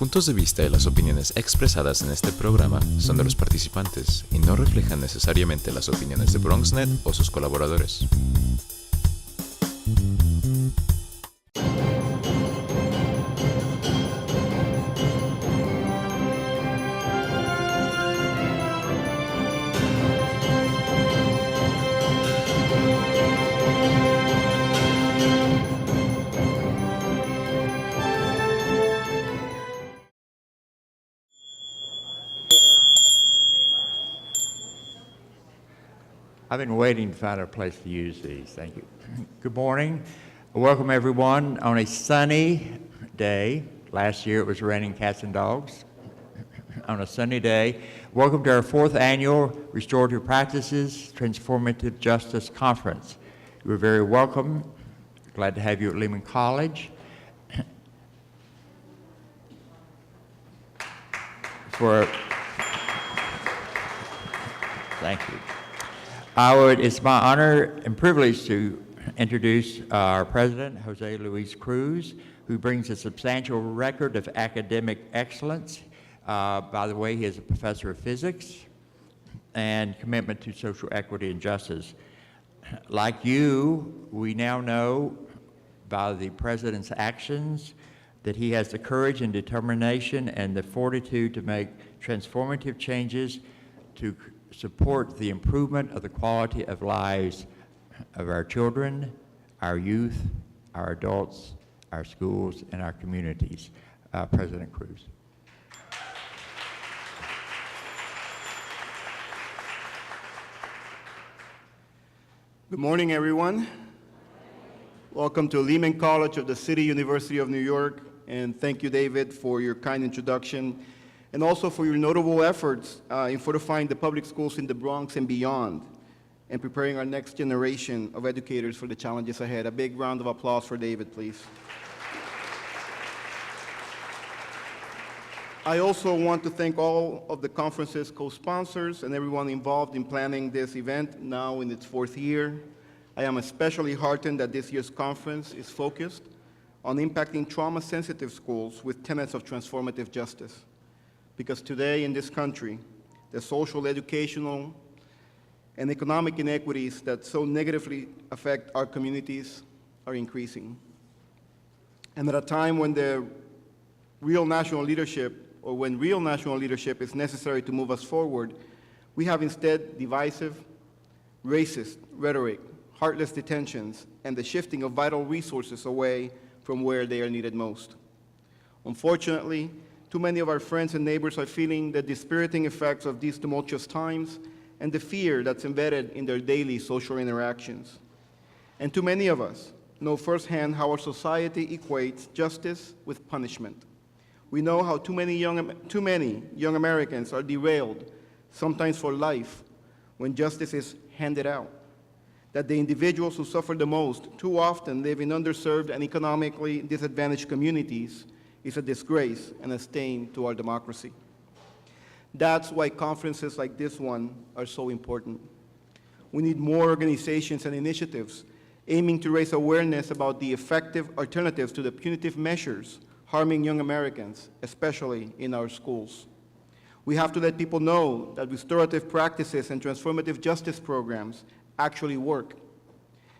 puntos de vista y las opiniones expresadas en este programa son de los participantes y no reflejan necesariamente las opiniones de BronxNet o sus colaboradores. I've been waiting to find a place to use these. Thank you. Good morning. Welcome, everyone, on a sunny day. Last year it was raining cats and dogs. On a sunny day, welcome to our 4th annual Restorative Practices Transformative Justice Conference. You're very welcome. Glad to have you at Lehman College. Thank you. It's my honor and privilege to introduce our president, Jose Luis Cruz, who brings a substantial record of academic excellence. By the way, he is a professor of physics and commitment to social equity and justice. Like you, we now know by the president's actions that he has the courage and determination and the fortitude to make transformative changes to support the improvement of the quality of lives of our children, our youth, our adults, our schools, and our communities. President Cruz. Good morning, everyone. Welcome to Lehman College of the City University of New York, and thank you, David, for your kind introduction, and also for your notable efforts in fortifying the public schools in the Bronx and beyond, and preparing our next generation of educators for the challenges ahead. A big round of applause for David, please. I also want to thank all of the conference's co-sponsors and everyone involved in planning this event now in its 4th year. I am especially heartened that this year's conference is focused on impacting trauma-sensitive schools with tenets of transformative justice. Because today in this country, the social, educational, and economic inequities that so negatively affect our communities are increasing. And at a time when when real national leadership is necessary to move us forward, we have instead divisive, racist rhetoric, heartless detentions, and the shifting of vital resources away from where they are needed most. Unfortunately, too many of our friends and neighbors are feeling the dispiriting effects of these tumultuous times and the fear that's embedded in their daily social interactions. And too many of us know firsthand how our society equates justice with punishment. We know how too many young Americans are derailed, sometimes for life, when justice is handed out. That the individuals who suffer the most too often live in underserved and economically disadvantaged communities is a disgrace and a stain to our democracy. That's why conferences like this one are so important. We need more organizations and initiatives aiming to raise awareness about the effective alternatives to the punitive measures harming young Americans, especially in our schools. We have to let people know that restorative practices and transformative justice programs actually work.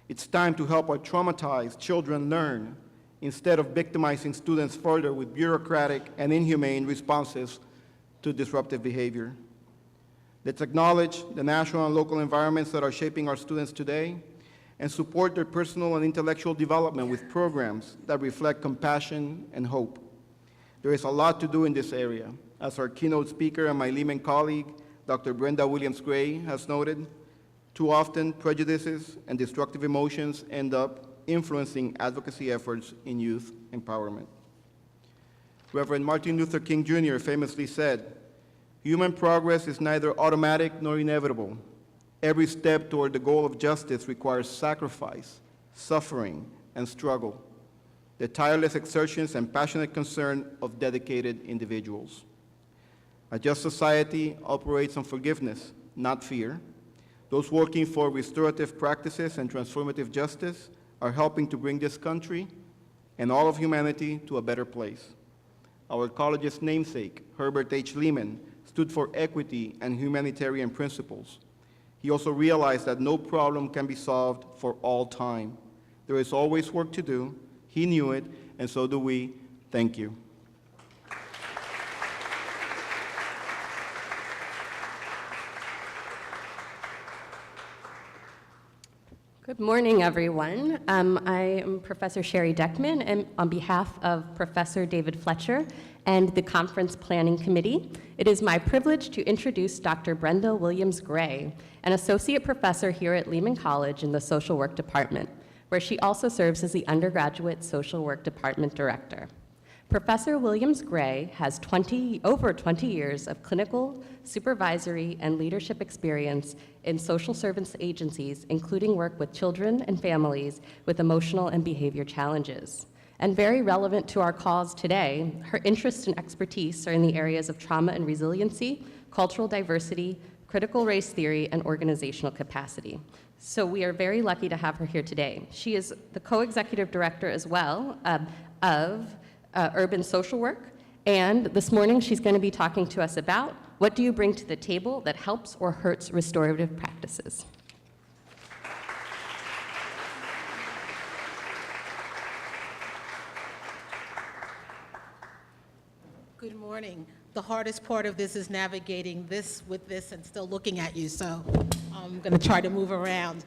It's time to help our traumatized children learn instead of victimizing students further with bureaucratic and inhumane responses to disruptive behavior. Let's acknowledge the national and local environments that are shaping our students today and support their personal and intellectual development with programs that reflect compassion and hope. There is a lot to do in this area. As our keynote speaker and my Lehman colleague, Dr. Brenda Williams-Gray, has noted, too often prejudices and destructive emotions end up influencing advocacy efforts in youth empowerment. Reverend Martin Luther King Jr. famously said, "Human progress is neither automatic nor inevitable. Every step toward the goal of justice requires sacrifice, suffering, and struggle, the tireless exertions and passionate concern of dedicated individuals. A just society operates on forgiveness, not fear. Those working for restorative practices and transformative justice are helping to bring this country and all of humanity to a better place. Our college's namesake, Herbert H. Lehman, stood for equity and humanitarian principles. He also realized that no problem can be solved for all time. There is always work to do. He knew it, and so do we. Thank you. Good morning, everyone. I am Professor Sherry Deckman, and on behalf of Professor David Fletcher and the Conference Planning Committee, it is my privilege to introduce Dr. Brenda Williams-Gray, an associate professor here at Lehman College in the Social Work Department, where she also serves as the undergraduate Social Work Department Director. Professor Williams-Gray has over 20 years of clinical, supervisory, and leadership experience in social service agencies, including work with children and families with emotional and behavior challenges. And very relevant to our cause today, her interests and expertise are in the areas of trauma and resiliency, cultural diversity, critical race theory, and organizational capacity. So we are very lucky to have her here today. She is the co-executive director as well of Urban Social Work, and this morning she's going to be talking to us about what do you bring to the table that helps or hurts restorative practices. Good morning. The hardest part of this is navigating this with this and still looking at you, so I'm going to try to move around.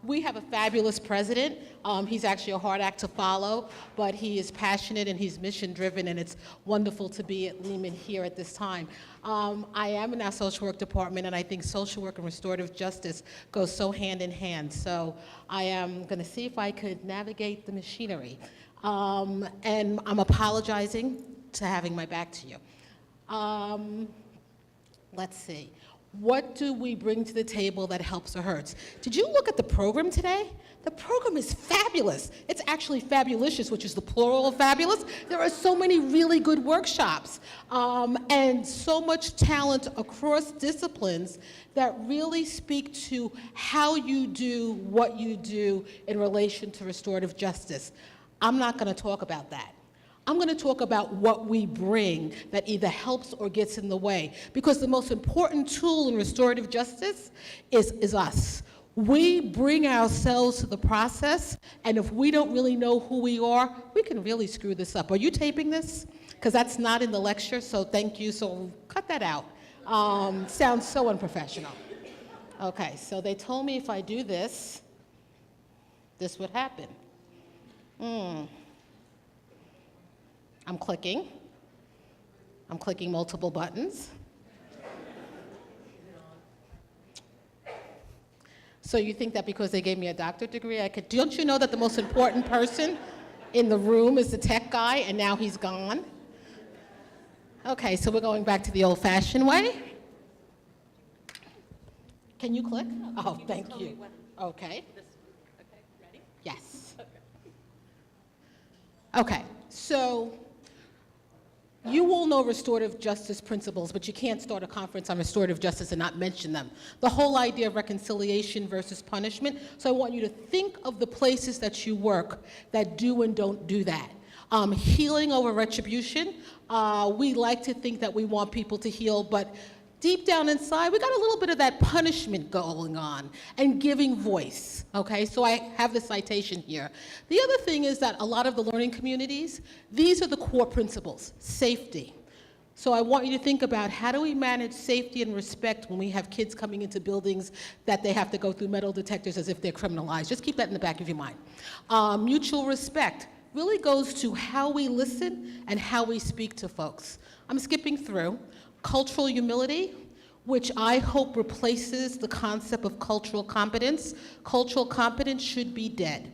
We have a fabulous president. He's actually a hard act to follow, but he is passionate and he's mission-driven, and it's wonderful to be at Lehman here at this time. I am in our social work department, and I think social work and restorative justice go so hand in hand. So I am going to see if I could navigate the machinery. And I'm apologizing to having my back to you. Let's see. What do we bring to the table that helps or hurts? Did you look at the program today? The program is fabulous. It's actually fabulicious, which is the plural of fabulous. There are so many really good workshops and so much talent across disciplines that really speak to how you do what you do in relation to restorative justice. I'm not going to talk about that. I'm going to talk about what we bring that either helps or gets in the way, because the most important tool in restorative justice is us. We bring ourselves to the process, and if we don't really know who we are, we can really screw this up. Are you taping this? Because that's not in the lecture, so thank you. So cut that out. Sounds so unprofessional. Okay, so they told me if I do this, this would happen. I'm clicking multiple buttons. So you think that because they gave me a doctorate degree, I could, don't you know that the most important person in the room is the tech guy, and now he's gone? Okay, so we're going back to the old-fashioned way. Can you click? Oh, thank you. Okay. Okay, ready? Yes. Okay, so you all know restorative justice principles, but you can't start a conference on restorative justice and not mention them. The whole idea of reconciliation versus punishment. So I want you to think of the places that you work that do and don't do that. Healing over retribution. We like to think that we want people to heal, but deep down inside, we got a little bit of that punishment going on and giving voice, okay? So I have the citation here. The other thing is that a lot of the learning communities, these are the core principles. Safety. So I want you to think about how do we manage safety and respect when we have kids coming into buildings that they have to go through metal detectors as if they're criminalized. Just keep that in the back of your mind. Mutual respect really goes to how we listen and how we speak to folks. I'm skipping through. Cultural humility, which I hope replaces the concept of cultural competence. Cultural competence should be dead.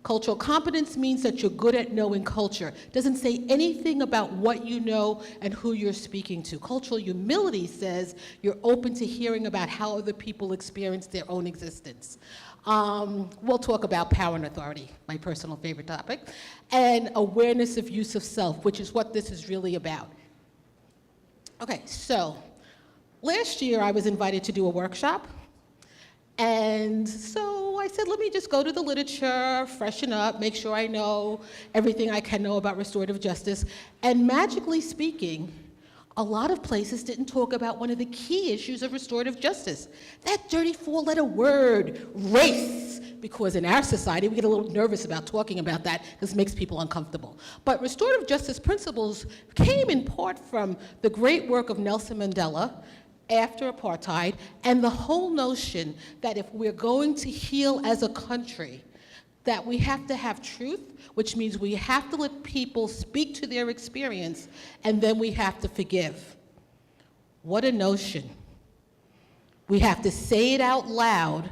Cultural competence means that you're good at knowing culture. Doesn't say anything about what you know and who you're speaking to. Cultural humility says you're open to hearing about how other people experience their own existence. We'll talk about power and authority, my personal favorite topic, and awareness of use of self, which is what this is really about. Okay, so last year I was invited to do a workshop, And so I said, let me just go to the literature, freshen up, make sure I know everything I can know about restorative justice. And magically speaking, a lot of places didn't talk about one of the key issues of restorative justice, that dirty four-letter word, race. Because in our society, we get a little nervous about talking about that because it makes people uncomfortable. But restorative justice principles came in part from the great work of Nelson Mandela after apartheid, and the whole notion that if we're going to heal as a country, that we have to have truth, which means we have to let people speak to their experience, and then we have to forgive. What a notion. We have to say it out loud,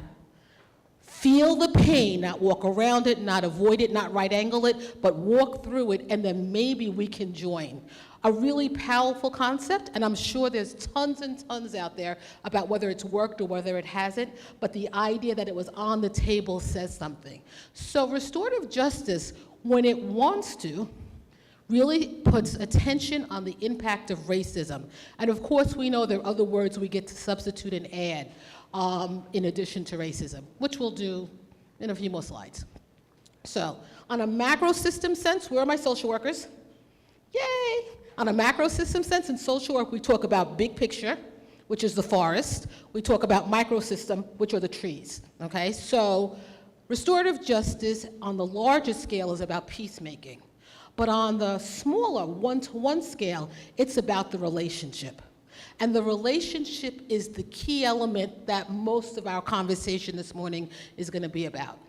feel the pain, not walk around it, not avoid it, not right angle it, but walk through it, and then maybe we can join. A really powerful concept, and I'm sure there's tons and tons out there about whether it's worked or whether it hasn't, but the idea that it was on the table says something. So restorative justice, when it wants to, really puts attention on the impact of racism. And of course, we know there are other words we get to substitute and add in addition to racism, which we'll do in a few more slides. So, on a macro system sense, where are my social workers? Yay! On a macro system sense, in social work, we talk about big picture, which is the forest. We talk about microsystem, which are the trees, okay? So restorative justice on the larger scale is about peacemaking. But on the smaller one-to-one scale, it's about the relationship. And the relationship is the key element that most of our conversation this morning is going to be about.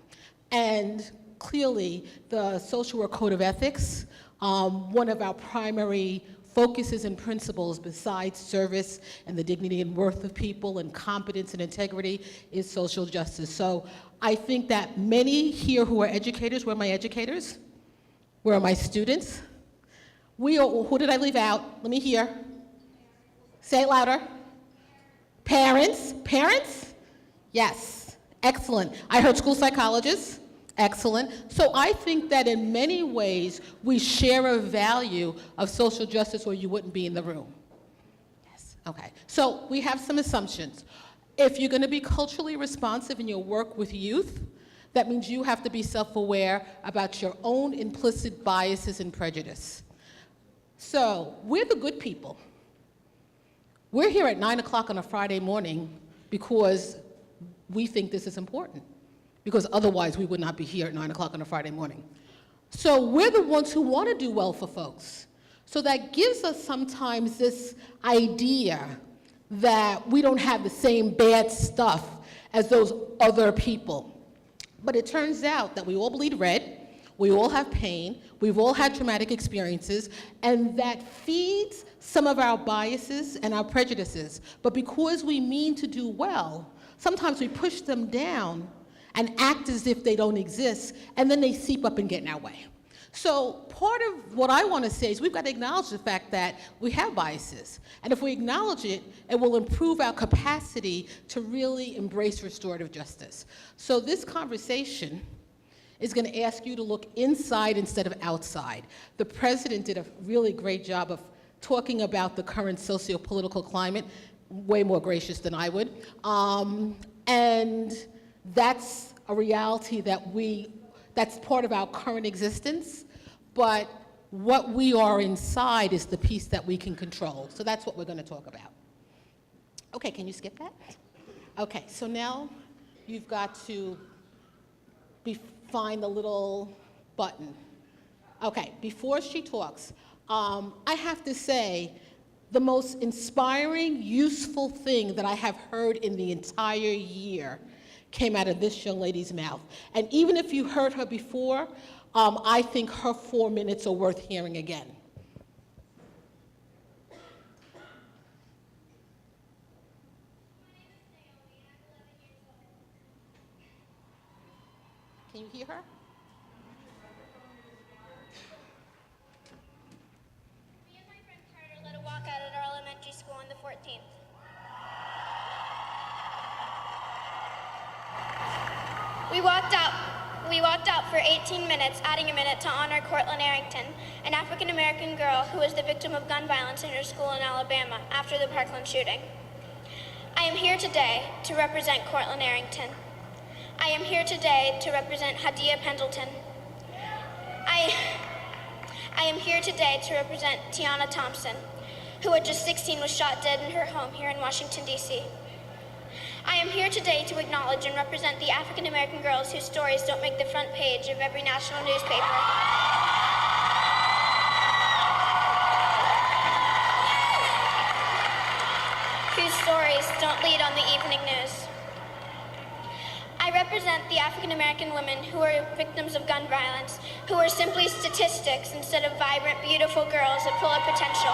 And clearly, the Social Work Code of Ethics, one of our primary focuses and principles besides service and the dignity and worth of people and competence and integrity is social justice. So I think that many here who are educators, where are my educators? Where are my students? Who did I leave out? Let me hear. Say it louder. Parents? Parents? Yes. Excellent. I heard school psychologists. Excellent. So I think that in many ways, we share a value of social justice or you wouldn't be in the room. Yes. Okay. So we have some assumptions. If you're going to be culturally responsive in your work with youth, that means you have to be self-aware about your own implicit biases and prejudice. So we're the good people. We're here at 9 o'clock on a Friday morning because we think this is important, because otherwise we would not be here at 9 o'clock on a Friday morning. So we're the ones who want to do well for folks. So that gives us sometimes this idea that we don't have the same bad stuff as those other people. But it turns out that we all bleed red, we all have pain, we've all had traumatic experiences, and that feeds some of our biases and our prejudices. But because we mean to do well, sometimes we push them down and act as if they don't exist, and then they seep up and get in our way. So part of what I want to say is we've got to acknowledge the fact that we have biases. And if we acknowledge it, it will improve our capacity to really embrace restorative justice. So this conversation is going to ask you to look inside instead of outside. The president did a really great job of talking about the current sociopolitical climate, way more gracious than I would. And that's a reality that's part of our current existence, but what we are inside is the piece that we can control. So that's what we're going to talk about. Okay, can you skip that? Okay, so now you've got to find the little button. Okay, before she talks, I have to say the most inspiring, useful thing that I have heard in the entire year came out of this young lady's mouth. And even if you heard her before, I think her 4 minutes are worth hearing again. Can you hear her? Me and my friend Carter led a walkout at our elementary school on the 14th. We walked out for 18 minutes, adding a minute to honor Courtland Arrington, an African-American girl who was the victim of gun violence in her school in Alabama after the Parkland shooting. I am here today to represent Courtland Arrington. I am here today to represent Hadia Pendleton. I am here today to represent Tiana Thompson, who at just 16 was shot dead in her home here in Washington, D.C. I am here today to acknowledge and represent the African American girls whose stories don't make the front page of every national newspaper. Whose stories don't lead on the evening news. I represent the African American women who are victims of gun violence, who are simply statistics instead of vibrant, beautiful girls that full of potential.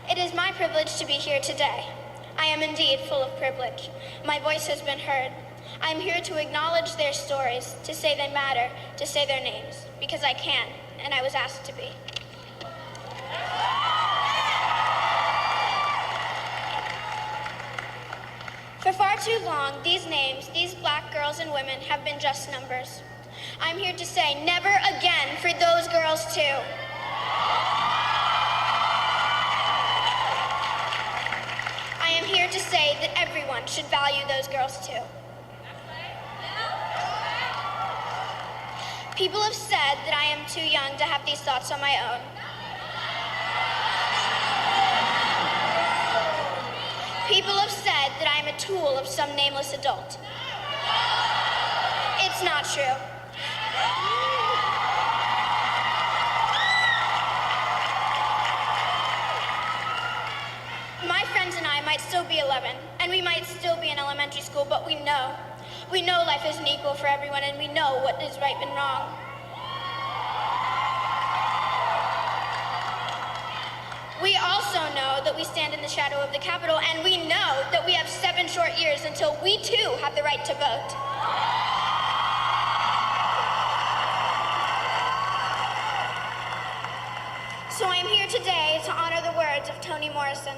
It is my privilege to be here today. I am indeed full of privilege. My voice has been heard. I am here to acknowledge their stories, to say they matter, to say their names, because I can, and I was asked to be. For far too long, these names, these black girls and women, have been just numbers. I'm here to say never again for those girls too. I am here to say that everyone should value those girls too. People have said that I am too young to have these thoughts on my own. People have said that I am a tool of some nameless adult. It's not true. My friends and I might still be 11, and we might still be in elementary school, but we know life isn't equal for everyone, and we know what is right and wrong. We also know that we stand in the shadow of the Capitol, and we know that we have 7 short years until we too have the right to vote. So I am here today to honor the words of Toni Morrison.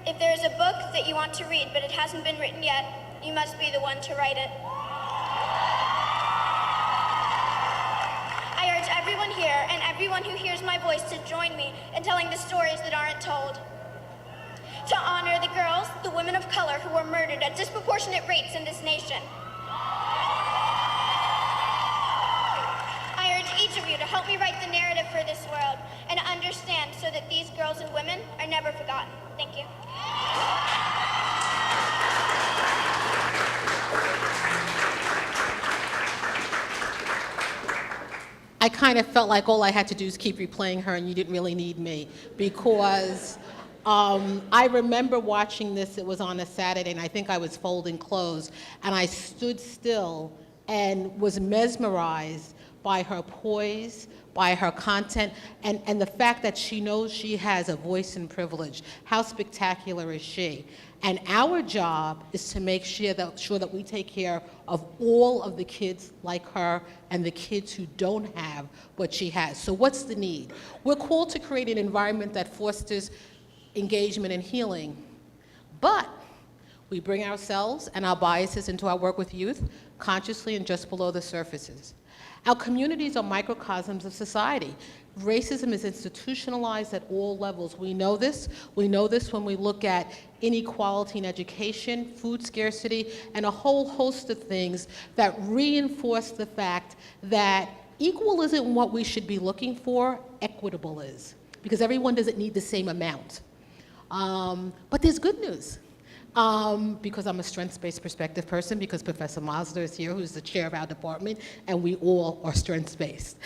If there is a book that you want to read but it hasn't been written yet, you must be the one to write it. I urge everyone here and everyone who hears my voice to join me in telling the stories that aren't told. To honor the girls, the women of color who were murdered at disproportionate rates in this nation. I urge each of you to help me write the narrative for this world and understand so that these girls and women are never forgotten. Thank you. I kind of felt like all I had to do is keep replaying her and you didn't really need me, because I remember watching this. It was on a Saturday and I think I was folding clothes, and I stood still and was mesmerized by her poise, by her content, and the fact that she knows she has a voice and privilege. How spectacular is she? And our job is to make sure that we take care of all of the kids like her and the kids who don't have what she has. So what's the need? We're called to create an environment that fosters engagement and healing, but we bring ourselves and our biases into our work with youth consciously and just below the surfaces. Our communities are microcosms of society. Racism is institutionalized at all levels. We know this. We know this when we look at inequality in education, food scarcity, and a whole host of things that reinforce the fact that equal isn't what we should be looking for, equitable is, because everyone doesn't need the same amount. But there's good news. Because I'm a strengths-based perspective person, because Professor Mazda is here, who's the chair of our department, and we all are strengths-based.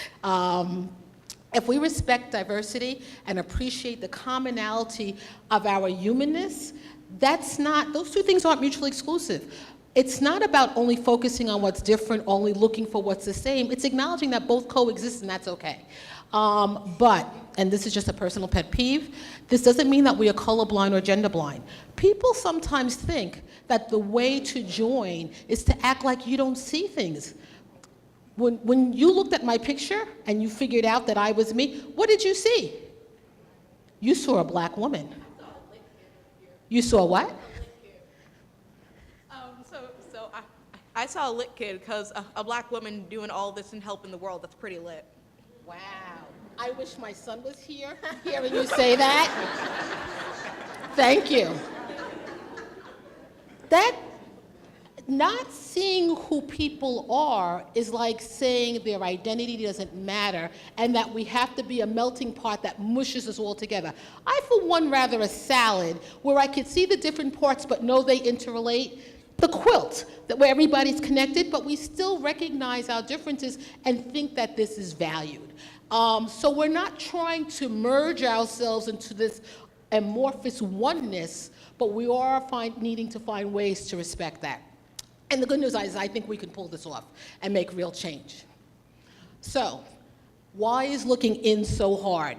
If we respect diversity and appreciate the commonality of our humanness, those two things aren't mutually exclusive. It's not about only focusing on what's different, only looking for what's the same. It's acknowledging that both coexist, and that's okay. But, and this is just a personal pet peeve, this doesn't mean that we are colorblind or gender blind. People sometimes think that the way to join is to act like you don't see things. When you looked at my picture and you figured out that I was me, what did you see? You saw a black woman. You saw what? I saw a lit kid because a black woman doing all this and helping the world, that's pretty lit. Wow. I wish my son was here hearing you say that. Thank you. That, not seeing who people are is like saying their identity doesn't matter and that we have to be a melting pot that mushes us all together. I, for one, rather a salad where I could see the different parts but know they interrelate. The quilt, where everybody's connected, but we still recognize our differences and think that this is valued. So we're not trying to merge ourselves into this amorphous oneness, but we are needing to find ways to respect that. And the good news is I think we can pull this off and make real change. So, why is looking in so hard?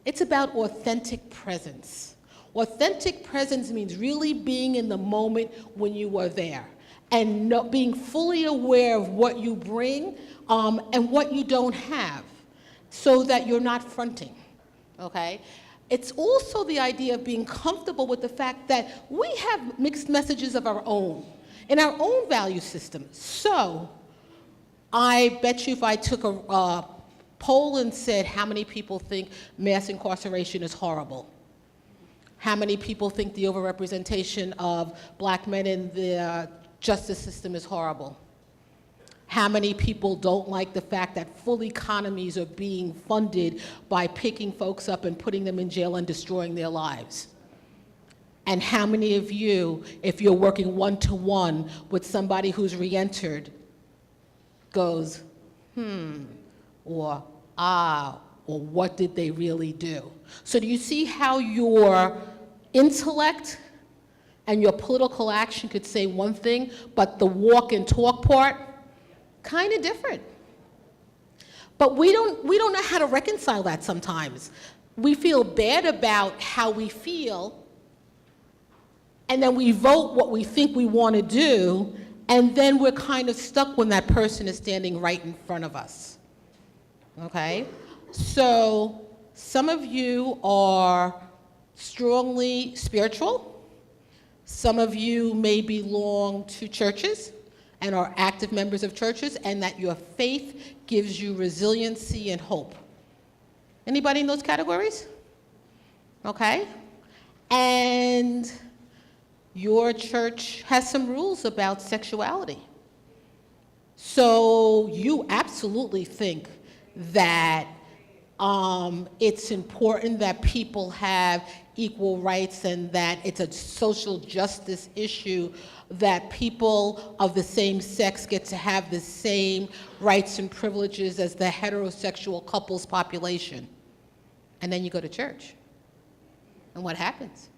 It's about authentic presence. Authentic presence means really being in the moment when you are there and being fully aware of what you bring and what you don't have so that you're not fronting, okay? It's also the idea of being comfortable with the fact that we have mixed messages of our own in our own value system. So I bet you if I took a poll and said how many people think mass incarceration is horrible, how many people think the overrepresentation of black men in the justice system is horrible? How many people don't like the fact that full economies are being funded by picking folks up and putting them in jail and destroying their lives? And how many of you, if you're working one-to-one with somebody who's re-entered, goes, or or what did they really do? So do you see how your intellect and your political action could say one thing, but the walk and talk part, kind of different? But we don't know how to reconcile that sometimes. We feel bad about how we feel, and then we vote what we think we want to do, and then we're kind of stuck when that person is standing right in front of us. Okay? So some of you are strongly spiritual. Some of you may belong to churches and are active members of churches, and that your faith gives you resiliency and hope. Anybody in those categories? Okay. And your church has some rules about sexuality. So you absolutely think that it's important that people have equal rights and that it's a social justice issue that people of the same sex get to have the same rights and privileges as the heterosexual couples population. And then you go to church. And what happens?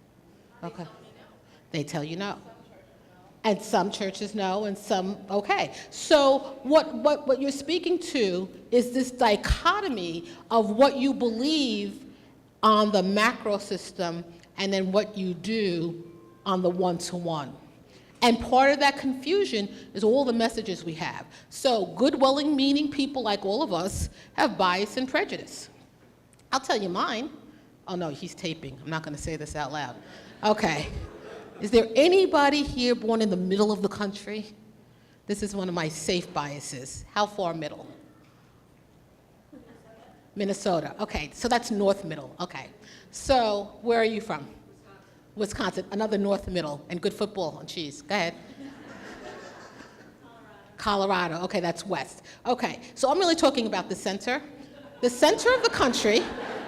Okay. They tell you no. And some churches know, and some, okay. So what you're speaking to is this dichotomy of what you believe on the macro system and then what you do on the one-to-one. And part of that confusion is all the messages we have. So good, well-meaning people like all of us have bias and prejudice. I'll tell you mine. Oh no, he's taping. I'm not gonna say this out loud. Okay. Is there anybody here born in the middle of the country? This is one of my safe biases. How far middle? Minnesota. Okay, so that's north middle. Okay. So where are you from? Wisconsin. Another north middle, and good football and cheese. Go ahead. Colorado. Okay, that's west. Okay, so I'm really talking about the center. The center of the country.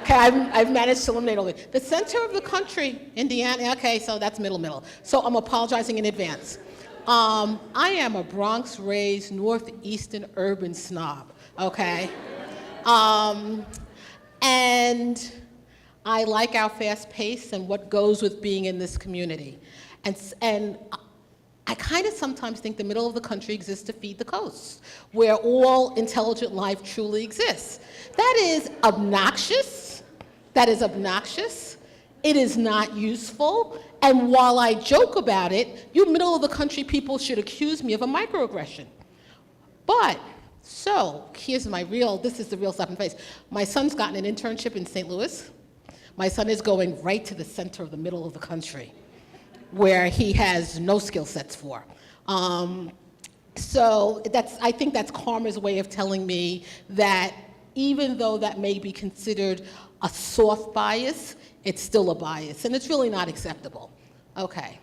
Okay, I've managed to eliminate all of it. The center of the country, Indiana, okay, so that's middle. So I'm apologizing in advance. I am a Bronx-raised northeastern urban snob, okay? And I like our fast pace and what goes with being in this community. And I kind of sometimes think the middle of the country exists to feed the coast, where all intelligent life truly exists. That is obnoxious. That is obnoxious. It is not useful. And while I joke about it, you middle of the country people should accuse me of a microaggression. But, so, this is the real slap in the face. My son's gotten an internship in St. Louis. My son is going right to the center of the middle of the country, where he has no skill sets for. So I think that's karma's way of telling me that even though that may be considered a soft bias, it's still a bias, and it's really not acceptable. Okay.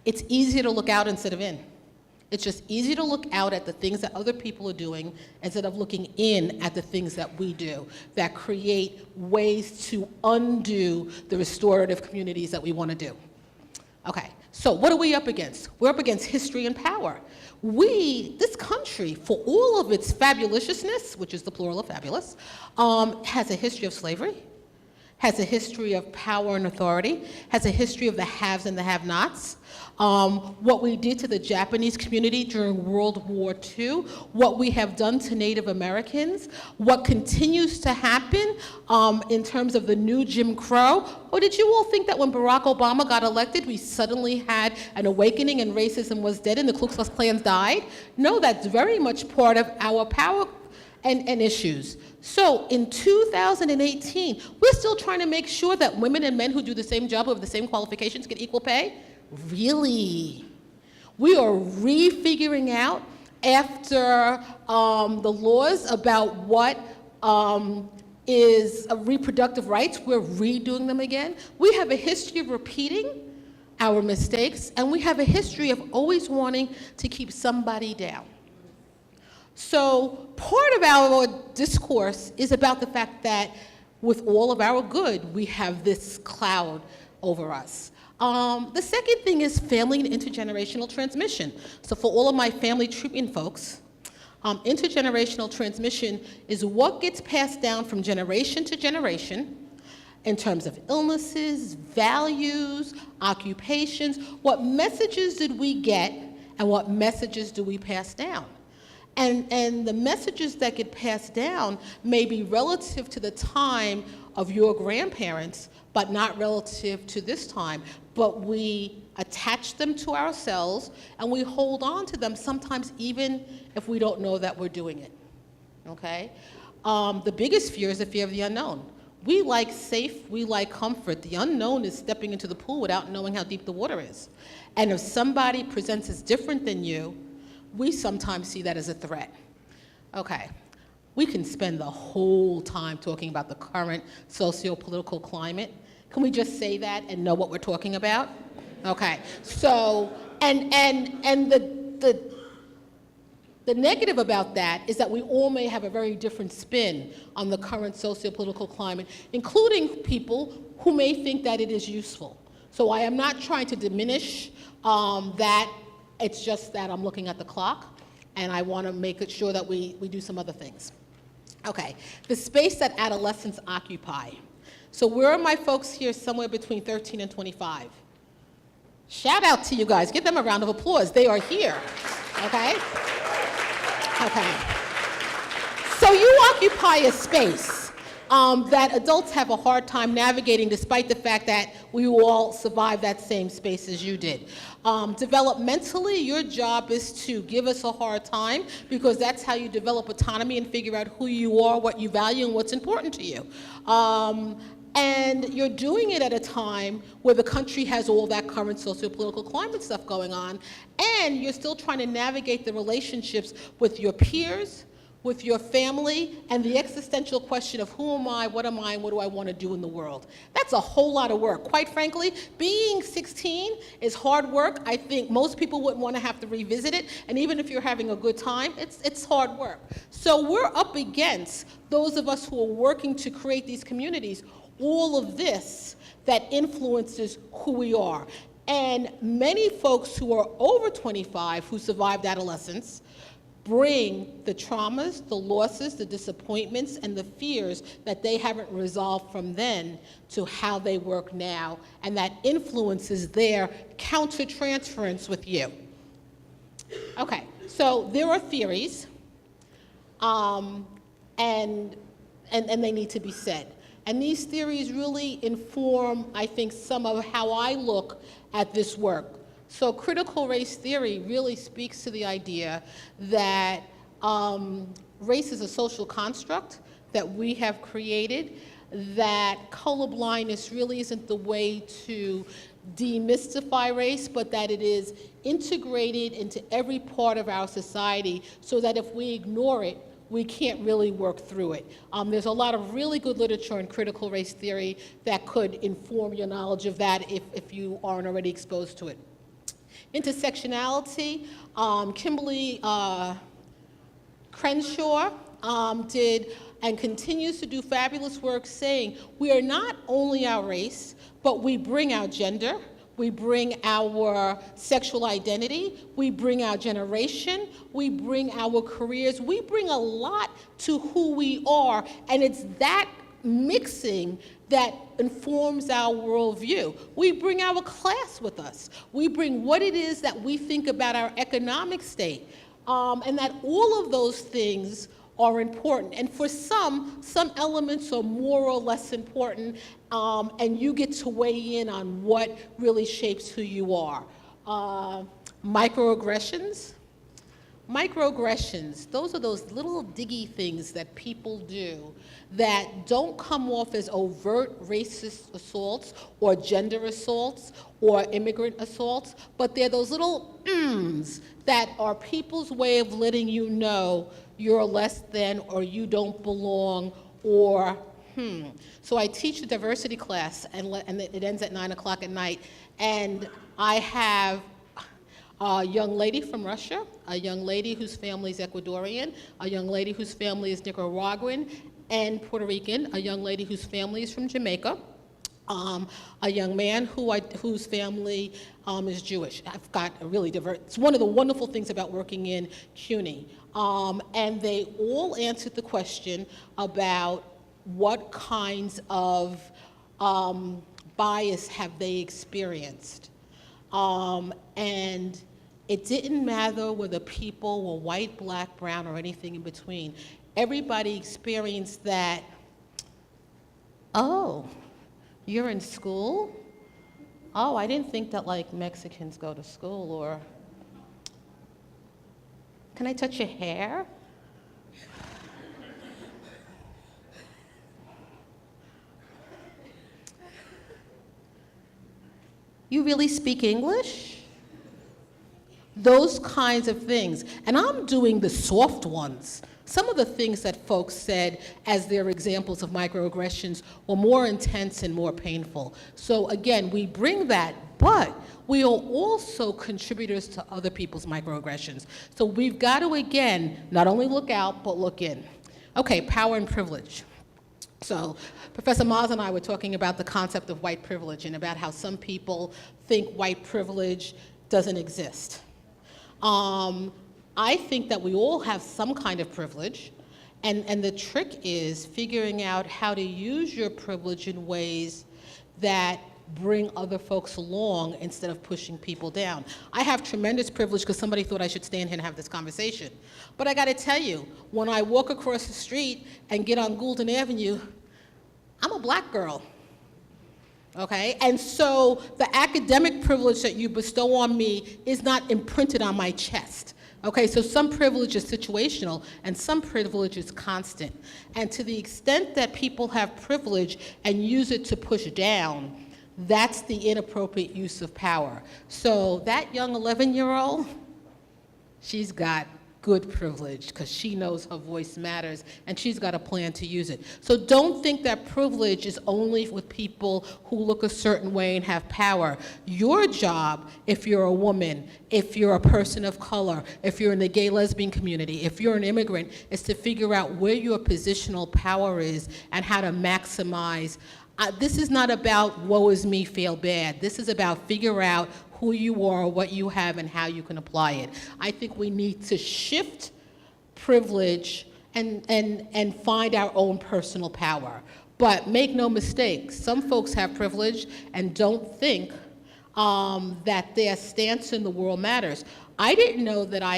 It's easier to look out instead of in. It's just easier to look out at the things that other people are doing instead of looking in at the things that we do that create ways to undo the restorative communities that we want to do. Okay, so what are we up against? We're up against history and power. This country, for all of its fabulousness, which is the plural of fabulous, has a history of slavery, has a history of power and authority, has a history of the haves and the have-nots. What we did to the Japanese community during World War II, what we have done to Native Americans, what continues to happen in terms of the new Jim Crow. Or did you all think that when Barack Obama got elected, we suddenly had an awakening and racism was dead and the Ku Klux Klans died? No, that's very much part of our power and issues. So in 2018, we're still trying to make sure that women and men who do the same job with the same qualifications get equal pay? Really? We are refiguring out after the laws about what is reproductive rights, we're redoing them again. We have a history of repeating our mistakes, and we have a history of always wanting to keep somebody down. So part of our discourse is about the fact that with all of our good, we have this cloud over us. The second thing is family and intergenerational transmission. So for all of my family treatment folks, intergenerational transmission is what gets passed down from generation to generation in terms of illnesses, values, occupations. What messages did we get and what messages do we pass down? And the messages that get passed down may be relative to the time of your grandparents, but not relative to this time. But we attach them to ourselves, and we hold on to them sometimes even if we don't know that we're doing it, okay? The biggest fear is the fear of the unknown. We like safe, we like comfort. The unknown is stepping into the pool without knowing how deep the water is. And if somebody presents as different than you, we sometimes see that as a threat. Okay, we can spend the whole time talking about the current sociopolitical climate. Can we just say that and know what we're talking about? Okay, so, and the negative about that is that we all may have a very different spin on the current sociopolitical climate, including people who may think that it is useful. So I am not trying to diminish that. It's just that I'm looking at the clock, and I want to make sure that we do some other things. Okay, the space that adolescents occupy. So where are my folks here somewhere between 13 and 25? Shout out to you guys. Give them a round of applause. They are here, okay? Okay. So you occupy a space that adults have a hard time navigating despite the fact that we all survived that same space as you did. Developmentally, your job is to give us a hard time because that's how you develop autonomy and figure out who you are, what you value, and what's important to you. And you're doing it at a time where the country has all that current sociopolitical climate stuff going on, and you're still trying to navigate the relationships with your peers, with your family, and the existential question of who am I, and what do I want to do in the world? That's a whole lot of work. Quite frankly, being 16 is hard work. I think most people wouldn't want to have to revisit it, and even if you're having a good time, it's hard work. So we're up against those of us who are working to create these communities, all of this that influences who we are. And many folks who are over 25 who survived adolescence bring the traumas, the losses, the disappointments, and the fears that they haven't resolved from then to how they work now, and that influences their counter-transference with you. Okay, so there are theories, and they need to be said. And these theories really inform, I think, some of how I look at this work. So critical race theory really speaks to the idea that race is a social construct that we have created, that colorblindness really isn't the way to demystify race, but that it is integrated into every part of our society so that if we ignore it, we can't really work through it. There's a lot of really good literature in critical race theory that could inform your knowledge of that if you aren't already exposed to it. Intersectionality, Kimberly Crenshaw did and continues to do fabulous work saying we are not only our race, but we bring our gender, we bring our sexual identity, we bring our generation, we bring our careers, we bring a lot to who we are, and it's that mixing that informs our worldview. We bring our class with us. We bring what it is that we think about our economic state, and that all of those things are important. And for some elements are more or less important, and you get to weigh in on what really shapes who you are. Microaggressions. Microaggressions, those are those little diggy things that people do that don't come off as overt racist assaults or gender assaults or immigrant assaults, but they're those little that are people's way of letting you know you're less than or you don't belong or So I teach a diversity class and it ends at 9 o'clock at night, and I have a young lady from Russia, a young lady whose family is Ecuadorian, a young lady whose family is Nicaraguan and Puerto Rican, a young lady whose family is from Jamaica, a young man whose family is Jewish. I've got a really diverse, it's one of the wonderful things about working in CUNY. And they all answered the question about what kinds of bias have they experienced. And it didn't matter whether people were white, black, brown, or anything in between. Everybody experienced that, oh, you're in school? Oh, I didn't think that like Mexicans go to school, or can I touch your hair? You really speak English? Those kinds of things. And I'm doing the soft ones. Some of the things that folks said as their examples of microaggressions were more intense and more painful. So again, we bring that, but we are also contributors to other people's microaggressions. So we've got to, again, not only look out, but look in. Okay, power and privilege. So Professor Maz and I were talking about the concept of white privilege and about how some people think white privilege doesn't exist. I think that we all have some kind of privilege, and the trick is figuring out how to use your privilege in ways that bring other folks along instead of pushing people down. I have tremendous privilege because somebody thought I should stand here and have this conversation. But I gotta tell you, when I walk across the street and get on Goulden Avenue, I'm a black girl, okay? And so the academic privilege that you bestow on me is not imprinted on my chest. Okay, so some privilege is situational and some privilege is constant. And to the extent that people have privilege and use it to push down, that's the inappropriate use of power. So that young 11-year-old, she's got good privilege because she knows her voice matters and she's got a plan to use it. So don't think that privilege is only with people who look a certain way and have power. Your job, if you're a woman, if you're a person of color, if you're in the gay lesbian community, if you're an immigrant, is to figure out where your positional power is and how to maximize. This is not about woe is me, feel bad. This is about figure out who you are, what you have, and how you can apply it. I think we need to shift privilege and find our own personal power. But make no mistake, some folks have privilege and don't think that their stance in the world matters. I didn't know that I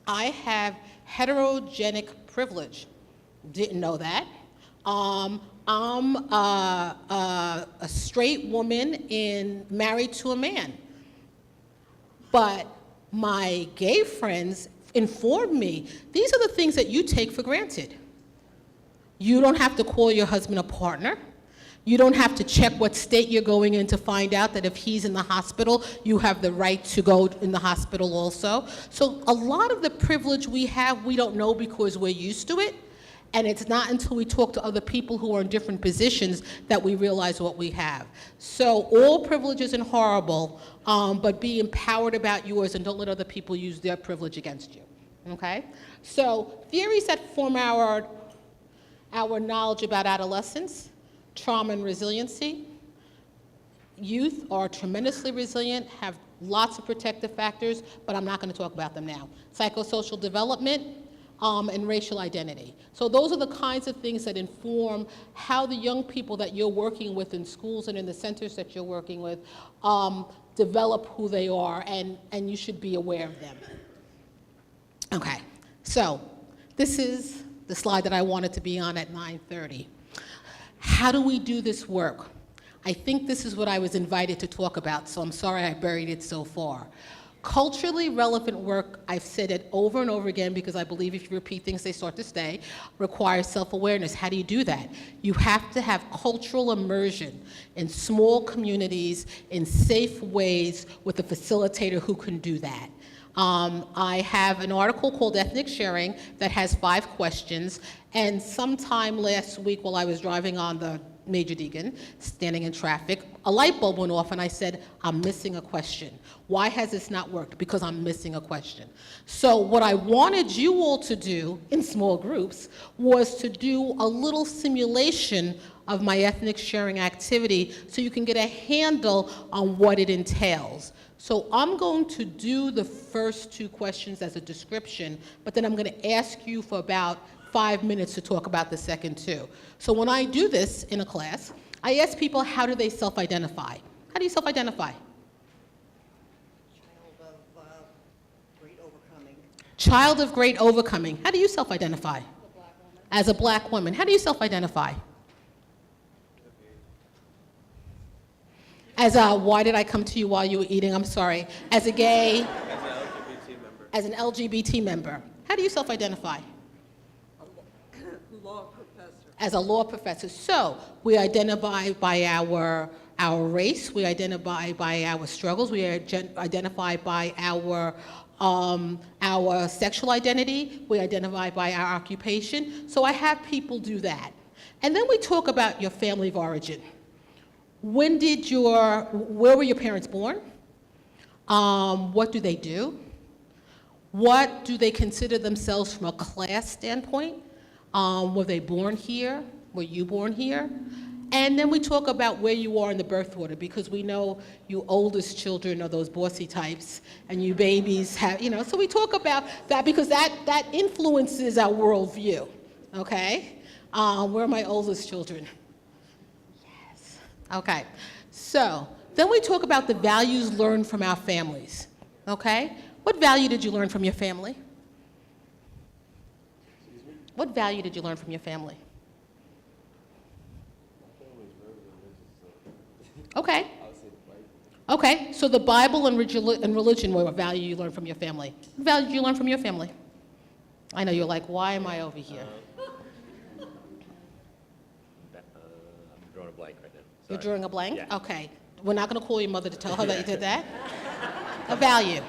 have heterogenic privilege. Didn't know that. I'm a straight woman married to a man. But my gay friends informed me, these are the things that you take for granted. You don't have to call your husband a partner. You don't have to check what state you're going in to find out that if he's in the hospital, you have the right to go in the hospital also. So a lot of the privilege we have, we don't know because we're used to it. And it's not until we talk to other people who are in different positions that we realize what we have. So all privilege isn't horrible, but be empowered about yours and don't let other people use their privilege against you, okay? So theories that form our knowledge about adolescence: trauma and resiliency. Youth are tremendously resilient, have lots of protective factors, but I'm not going to talk about them now. Psychosocial development and racial identity. So those are the kinds of things that inform how the young people that you're working with in schools and in the centers that you're working with develop who they are, and you should be aware of them. Okay, so this is the slide that I wanted to be on at 9:30. How do we do this work? I think this is what I was invited to talk about, so I'm sorry I buried it so far. Culturally relevant work, I've said it over and over again because I believe if you repeat things, they start to stay, requires self-awareness. How do you do that? You have to have cultural immersion in small communities, in safe ways, with a facilitator who can do that. I have an article called Ethnic Sharing that has 5 questions, and sometime last week while I was driving on the Major Deegan, standing in traffic, a light bulb went off and I said, I'm missing a question. Why has this not worked? Because I'm missing a question. So what I wanted you all to do in small groups was to do a little simulation of my ethnic sharing activity so you can get a handle on what it entails. So I'm going to do the first 2 questions as a description, but then I'm going to ask you for about 5 minutes to talk about the second 2. So when I do this in a class, I ask people, how do they self-identify? How do you self-identify? Child of great overcoming. How do you self-identify? As a black woman. How do you self-identify? As a, why did I come to you while you were eating? I'm sorry. As a gay? As an LGBT member. How do you self-identify? Law professor. As a law professor. So we identify by our race, we identify by our struggles, we identify by our sexual identity, we identify by our occupation. So I have people do that. And then we talk about your family of origin. Where were your parents born? What do they do? What do they consider themselves from a class standpoint? Were they born here? Were you born here? And then we talk about where you are in the birth order, because we know you oldest children are those bossy types, and you babies have, so we talk about that because that influences our worldview, okay? Where are my oldest children? Yes. Okay, so then we talk about the values learned from our families, okay? What value did you learn from your family? What value did you learn from your family? Okay. Okay, so the Bible and religion were a value you learned from your family. What value did you learn from your family? I know you're like, why am I over here? I'm drawing a blank right now. You're drawing a blank? Yeah. Okay. We're not going to call your mother to tell her that you did that. A value.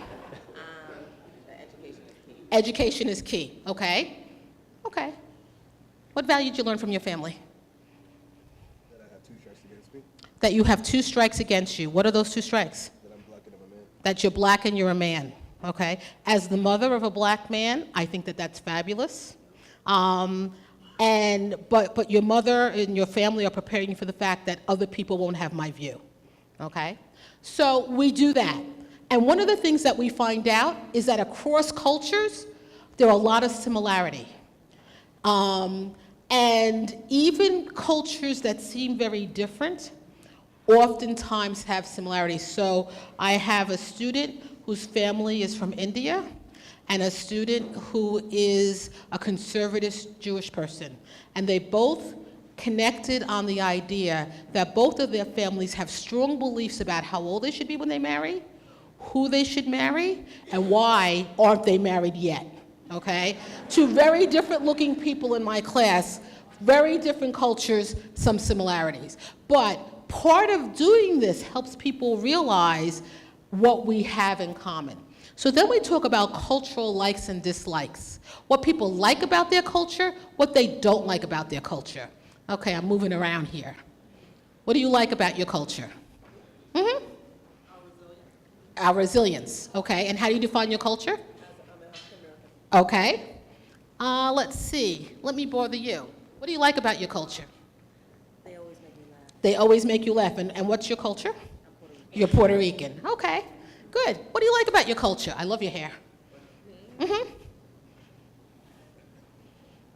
Education is key. Education is key, okay? Okay. What value did you learn from your family? That I have 2 strikes against me. That you have 2 strikes against you. What are those 2 strikes? That I'm black and I'm a man. That you're black and you're a man, okay? As the mother of a black man, I think that that's fabulous. But your mother and your family are preparing you for the fact that other people won't have my view, okay? So we do that. And one of the things that we find out is that across cultures, there are a lot of similarity. And even cultures that seem very different oftentimes have similarities. So I have a student whose family is from India and a student who is a conservative Jewish person. And they both connected on the idea that both of their families have strong beliefs about how old they should be when they marry, who they should marry, and why aren't they married yet, okay? 2 very different looking people in my class, Very different cultures, some similarities. But part of doing this helps people realize what we have in common. So then we talk about cultural likes and dislikes. What people like about their culture, what they don't like about their culture. Okay, I'm moving around here. What do you like about your culture? Mm-hmm. Our resilience. Okay, and how do you define your culture? Okay. Let's see. Let me bother you. What do you like about your culture? They always make me laugh. They always make you laugh. And what's your culture? I'm Puerto Rican. You're Puerto Rican. Okay, good. What do you like about your culture? I love your hair. Mm-hmm.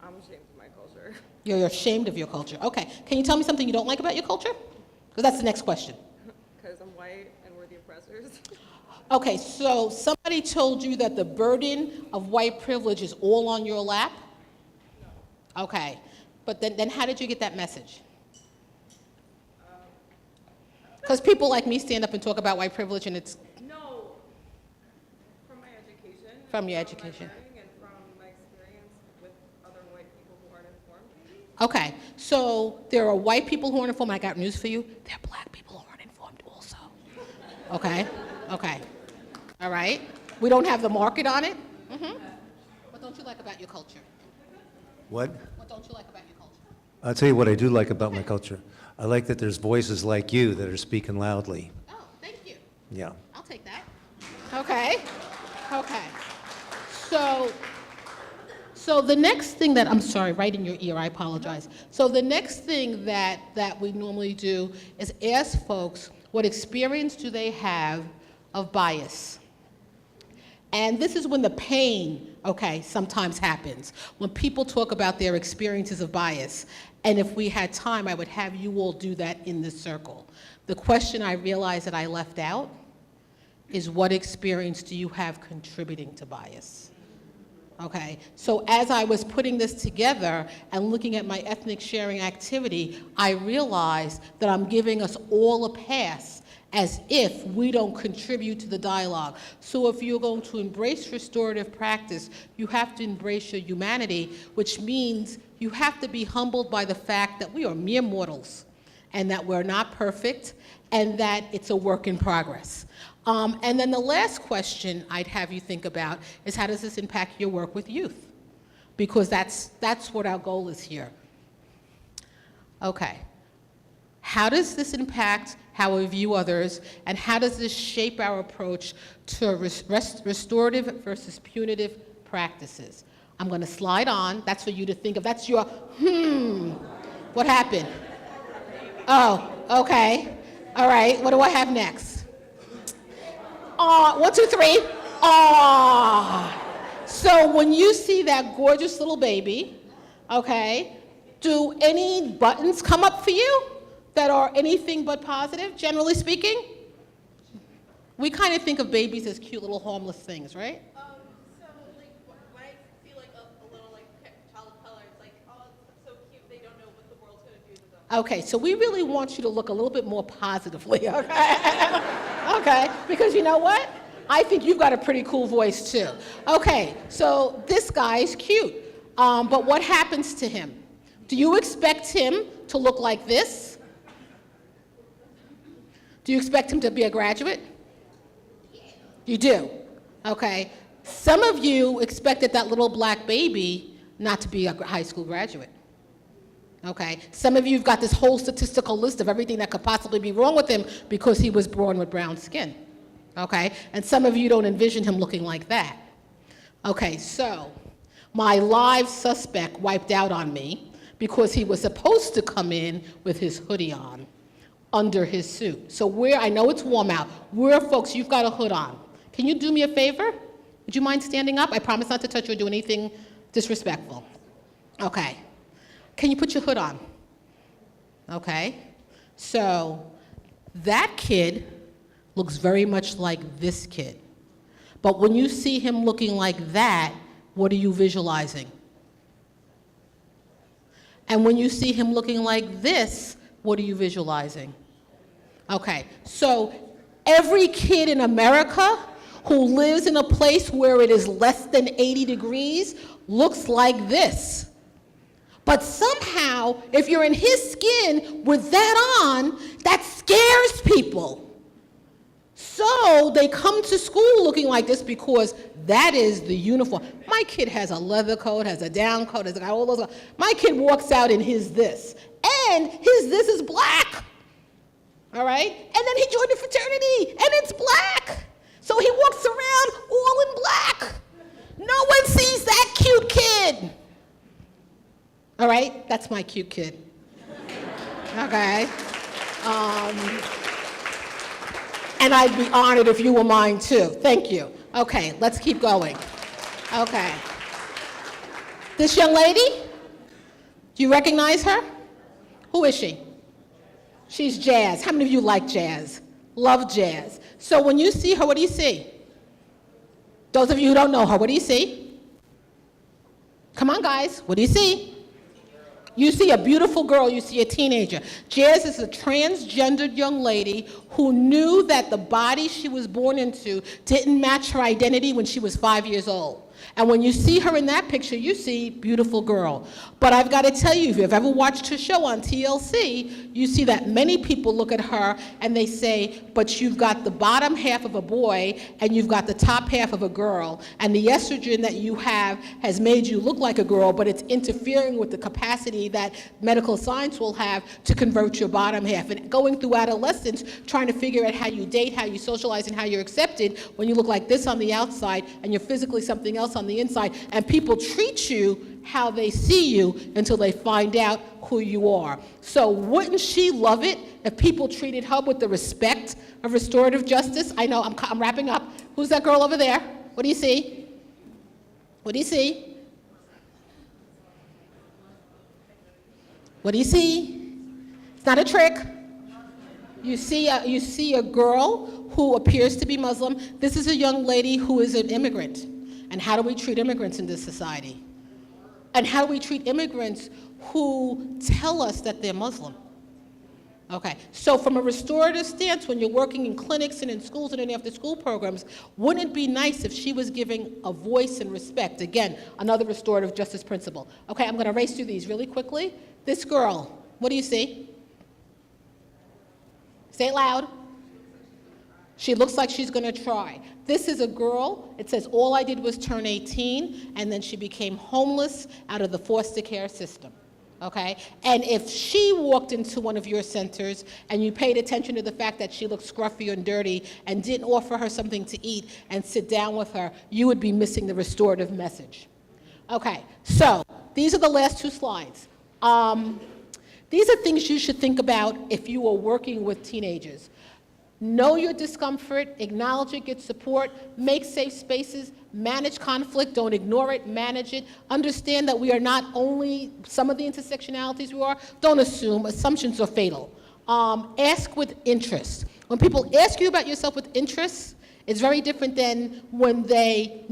I'm ashamed of my culture. You're ashamed of your culture. Okay. Can you tell me something you don't like about your culture? Because that's the next question. Because I'm white and we're the oppressors. Okay, so somebody told you that the burden of white privilege is all on your lap? No. Okay, but then how did you get that message? Because people like me stand up and talk about white privilege and it's... No, from my education. From your education. From my learning and from my experience with other white people who aren't informed, maybe. Okay, so there are white people who aren't informed. I got news for you. There are black people who aren't informed also. Okay, okay. All right. We don't have the market on it. Mm-hmm. What don't you like about your culture? What? What don't you like about your culture? I'll tell you what I do like about my culture. I like that there's voices like you that are speaking loudly. Oh, thank you. Yeah. I'll take that. Okay. Okay. So the next thing that, I'm sorry, right in your ear, I apologize. So the next thing that we normally do is ask folks what experience do they have of bias. And this is when the pain, okay, sometimes happens. When people talk about their experiences of bias. And if we had time, I would have you all do that in this circle. The question I realized that I left out is what experience do you have contributing to bias? Okay, so as I was putting this together and looking at my ethnic sharing activity, I realized that I'm giving us all a pass as if we don't contribute to the dialogue. So if you're going to embrace restorative practice, you have to embrace your humanity, which means you have to be humbled by the fact that we are mere mortals and that we're not perfect and that it's a work in progress. And then the last question I'd have you think about is how does this impact your work with youth? Because that's what our goal is here. Okay. How does this impact how we view others, and how does this shape our approach to restorative versus punitive practices? I'm going to slide on. That's for you to think of. That's your, what happened? Oh, okay. All right, what do I have next? 1, 2, 3. So when you see that gorgeous little baby, okay, do any buttons come up for you that are anything but positive, generally speaking? We kind of think of babies as cute little harmless things, right? So like when I see like a little like child of color, it's like, oh, it's so cute. They don't know what the world's gonna do to them. Okay, so we really want you to look a little bit more positively, okay? Okay, because you know what? I think you've got a pretty cool voice too. Okay, so this guy is cute, but what happens to him? Do you expect him to look like this? Do you expect him to be a graduate? You do, okay. Some of you expected that little black baby not to be a high school graduate, okay. Some of you have got this whole statistical list of everything that could possibly be wrong with him because he was born with brown skin, okay. And some of you don't envision him looking like that. Okay, so my live suspect wiped out on me because he was supposed to come in with his hoodie on under his suit. So I know it's warm out. Folks, you've got a hood on. Can you do me a favor? Would you mind standing up? I promise not to touch you or do anything disrespectful. Okay. Can you put your hood on? Okay. So that kid looks very much like this kid. But when you see him looking like that, what are you visualizing? And when you see him looking like this, what are you visualizing? Okay, so every kid in America who lives in a place where it is less than 80 degrees looks like this. But somehow, if you're in his skin with that on, that scares people. So they come to school looking like this because that is the uniform. My kid has a leather coat, has a down coat, has got all those. My kid walks out in his this, and his this is black. All right? And then he joined a fraternity, and it's black. So he walks around all in black. No one sees that cute kid. All right? That's my cute kid. Okay? And I'd be honored if you were mine too. Thank you. Okay, let's keep going. Okay. This young lady, do you recognize her? Who is she? She's jazz. How many of you like jazz? Love jazz. So when you see her, what do you see? Those of you who don't know her, what do you see? Come on, guys. What do you see? You see a beautiful girl, you see a teenager. Jazz is a transgendered young lady who knew that the body she was born into didn't match her identity when she was 5 years old. And when you see her in that picture, you see beautiful girl. But I've got to tell you, if you've ever watched her show on TLC, you see that many people look at her and they say, but you've got the bottom half of a boy and you've got the top half of a girl. And the estrogen that you have has made you look like a girl, but it's interfering with the capacity that medical science will have to convert your bottom half. And going through adolescence, trying to figure out how you date, how you socialize, and how you're accepted when you look like this on the outside and you're physically something else on the inside, and people treat you how they see you until they find out who you are. So wouldn't she love it if people treated her with the respect of restorative justice? I know, I'm wrapping up. Who's that girl over there? What do you see? What do you see? What do you see? It's not a trick. You see a girl who appears to be Muslim. This is a young lady who is an immigrant. And how do we treat immigrants in this society? And how do we treat immigrants who tell us that they're Muslim? Okay, so from a restorative stance, when you're working in clinics and in schools and in after-school programs, wouldn't it be nice if she was giving a voice and respect? Again, another restorative justice principle. Okay, I'm gonna race through these really quickly. This girl, what do you see? Say it loud. She looks like she's gonna try. This is a girl, it says all I did was turn 18, and then she became homeless out of the foster care system, okay? And if she walked into one of your centers and you paid attention to the fact that she looked scruffy and dirty and didn't offer her something to eat and sit down with her, you would be missing the restorative message. Okay, so these are the last two slides. These are things you should think about if you are working with teenagers. Know your discomfort, acknowledge it, get support, make safe spaces, manage conflict, don't ignore it, manage it. Understand that we are not only some of the intersectionalities we are, don't assume, assumptions are fatal. Ask with interest. When people ask you about yourself with interest, it's very different than when they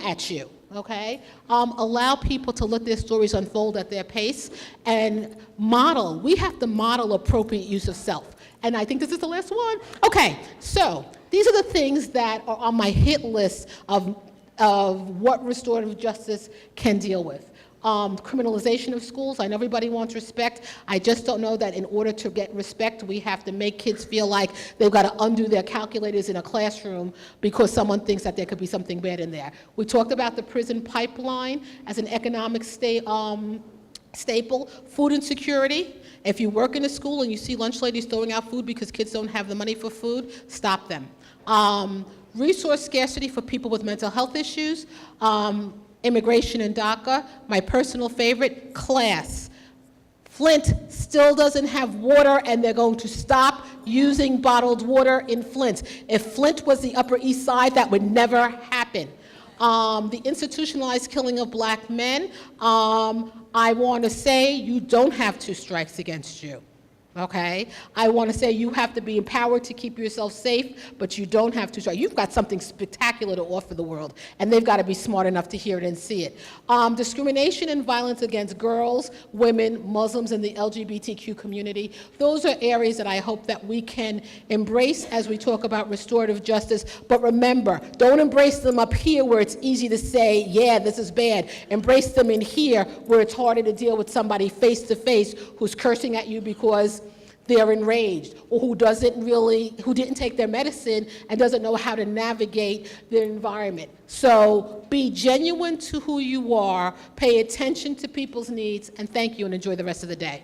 at you, okay? Allow people to let their stories unfold at their pace and model. We have to model appropriate use of self. And I think this is the last one. Okay, so these are the things that are on my hit list of what restorative justice can deal with. Criminalization of schools. I know everybody wants respect. I just don't know that in order to get respect, we have to make kids feel like they've got to undo their calculators in a classroom because someone thinks that there could be something bad in there. We talked about the prison pipeline as an economic staple. Food insecurity. If you work in a school and you see lunch ladies throwing out food because kids don't have the money for food, stop them. Resource scarcity for people with mental health issues. Immigration and DACA. My personal favorite, class. Flint still doesn't have water, and they're going to stop using bottled water in Flint. If Flint was the Upper East Side, that would never happen. The institutionalized killing of black men. I want to say you don't have two strikes against you. Okay? I want to say you have to be empowered to keep yourself safe, but you don't have to try. You've got something spectacular to offer the world, and they've got to be smart enough to hear it and see it. Discrimination and violence against girls, women, Muslims, and the LGBTQ community, those are areas that I hope that we can embrace as we talk about restorative justice. But remember, don't embrace them up here where it's easy to say, yeah, this is bad. Embrace them in here where it's harder to deal with somebody face to face who's cursing at you because they're enraged, or who didn't take their medicine and doesn't know how to navigate their environment. So be genuine to who you are, pay attention to people's needs, and thank you, and enjoy the rest of the day.